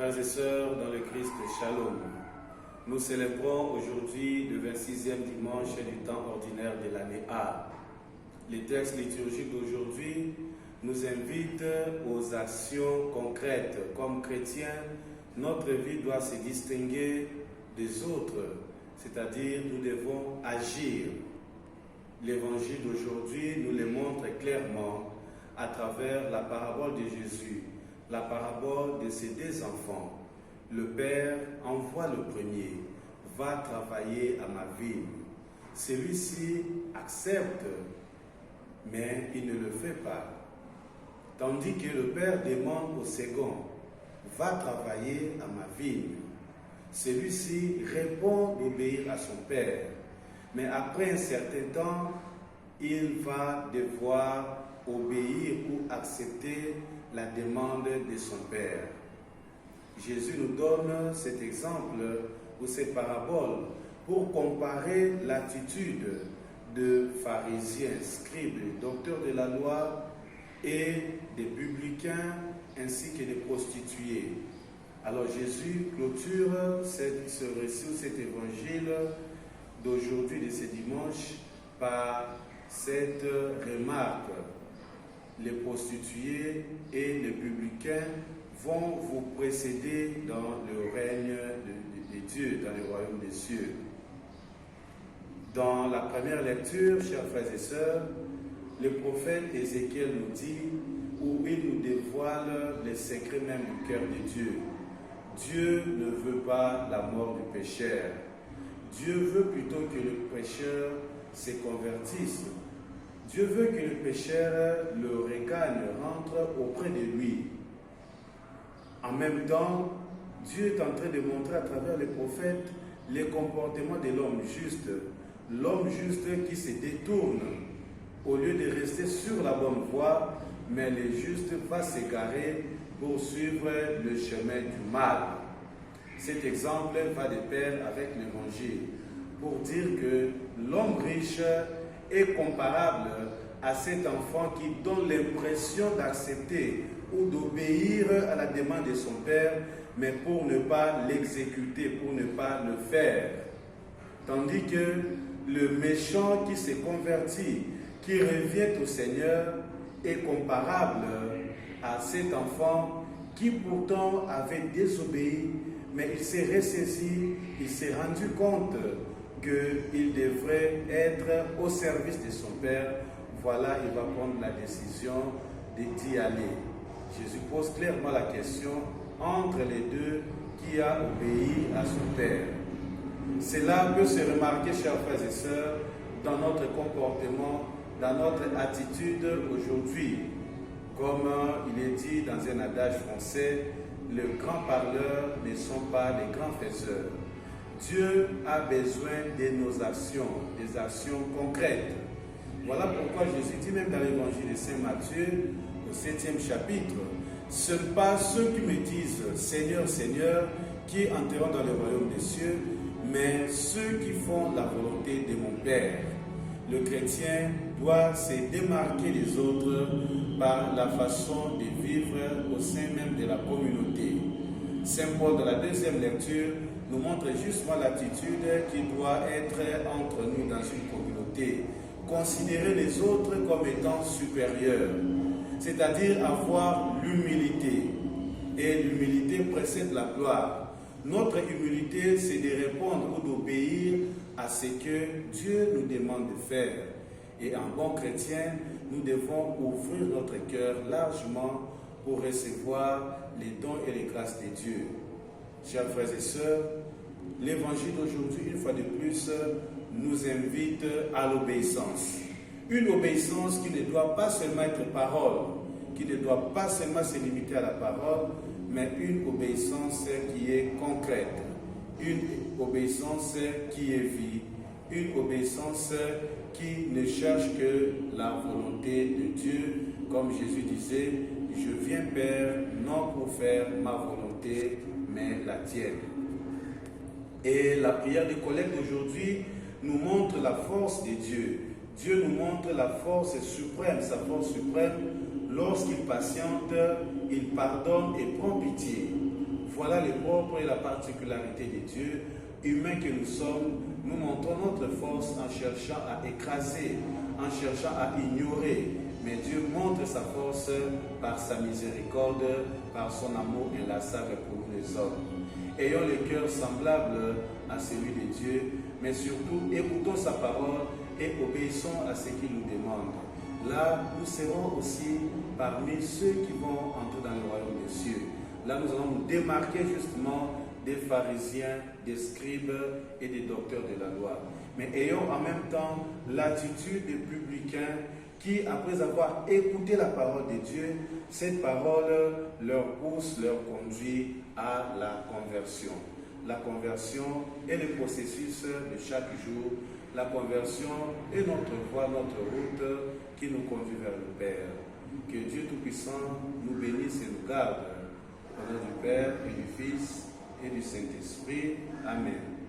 Frères et sœurs dans le Christ, Shalom. Nous célébrons aujourd'hui le 26e dimanche du temps ordinaire de l'année A. Les textes liturgiques d'aujourd'hui nous invitent aux actions concrètes. Comme chrétiens, notre vie doit se distinguer des autres, c'est-à-dire nous devons agir. L'évangile d'aujourd'hui nous le montre clairement à travers la parabole de Jésus, la parabole de ses deux enfants. Le père envoie le premier, va travailler à ma vigne. Celui-ci accepte, mais il ne le fait pas. Tandis que le père demande au second, va travailler à ma vigne. Celui-ci répond d'obéir à son père, mais après un certain temps, il va devoir obéir ou accepter la demande de son père. Jésus nous donne cet exemple ou cette parabole pour comparer l'attitude de pharisiens, scribes, docteurs de la loi et des publicains ainsi que des prostituées. Alors Jésus clôture ce récit, cet évangile d'aujourd'hui, de ce dimanche, par cette remarque. Les prostituées et les publicains vont vous précéder dans le règne de Dieu, dans le royaume des cieux. Dans la première lecture, chers frères et sœurs, le prophète Ézéchiel nous dit, où il nous dévoile les secrets même du cœur de Dieu. Dieu ne veut pas la mort du pécheur. Dieu veut plutôt que le pécheur se convertisse. Dieu veut que le pécheur le regagne, rentre auprès de lui. En même temps, Dieu est en train de montrer à travers les prophètes les comportements de l'homme juste. L'homme juste qui se détourne au lieu de rester sur la bonne voie, mais le juste va s'égarer pour suivre le chemin du mal. Cet exemple va de pair avec l'évangile pour dire que l'homme riche est comparable à cet enfant qui donne l'impression d'accepter ou d'obéir à la demande de son père, mais pour ne pas l'exécuter, pour ne pas le faire. Tandis que le méchant qui se convertit, qui revient au Seigneur, est comparable à cet enfant qui pourtant avait désobéi, mais il s'est ressaisi, il s'est rendu compte qu'il devrait être au service de son Père. Voilà, il va prendre la décision d'y aller. Jésus pose clairement la question entre les deux, qui a obéi à son Père. Cela peut se remarquer, chers frères et sœurs, dans notre comportement, dans notre attitude aujourd'hui. Comme il est dit dans un adage français, les grands parleurs ne sont pas les grands faiseurs. Dieu a besoin de nos actions, des actions concrètes. Voilà pourquoi Jésus dit même dans l'évangile de Saint Matthieu, au 7e chapitre, « Ce n'est pas ceux qui me disent « Seigneur, Seigneur » qui entreront dans le royaume des cieux, mais ceux qui font la volonté de mon Père. » Le chrétien doit se démarquer des autres par la façon de vivre au sein même de la communauté. Saint Paul, dans la deuxième lecture, nous montre justement l'attitude qui doit être entre nous dans une communauté. Considérer les autres comme étant supérieurs, c'est-à-dire avoir l'humilité. Et l'humilité précède la gloire. Notre humilité, c'est de répondre ou d'obéir à ce que Dieu nous demande de faire. Et en bon chrétien, nous devons ouvrir notre cœur largement pour recevoir les dons et les grâces de Dieu. Chers frères et sœurs, l'évangile d'aujourd'hui, une fois de plus, nous invite à l'obéissance. Une obéissance qui ne doit pas seulement être parole, qui ne doit pas seulement se limiter à la parole, mais une obéissance qui est concrète, une obéissance qui est vie, une obéissance qui ne cherche que la volonté de Dieu, comme Jésus disait, « Je viens, Père, non pour faire ma volonté, mais la tienne. » Et la prière de collecte d'aujourd'hui nous montre la force de Dieu. Dieu nous montre la force suprême, sa force suprême. Lorsqu'il patiente, il pardonne et prend pitié. voilà les propres et la particularité de Dieu. Humains que nous sommes, nous montrons notre force en cherchant à écraser, en cherchant à ignorer. Mais Dieu montre sa force par sa miséricorde, par son amour inlassable pour nous les hommes. Ayons le cœur semblable à celui de Dieu, mais surtout écoutons sa parole et obéissons à ce qu'il nous demande. Là, nous serons aussi parmi ceux qui vont entrer dans le royaume des cieux. Là, nous allons nous démarquer justement des pharisiens, des scribes et des docteurs de la loi. Mais ayons en même temps l'attitude des publicains qui, après avoir écouté la parole de Dieu, cette parole leur pousse, leur conduit à la conversion. La conversion est le processus de chaque jour. La conversion est notre voie, notre route qui nous conduit vers le Père. Que Dieu Tout-Puissant nous bénisse et nous garde. Au nom du Père et du Fils et du Saint-Esprit. Amen.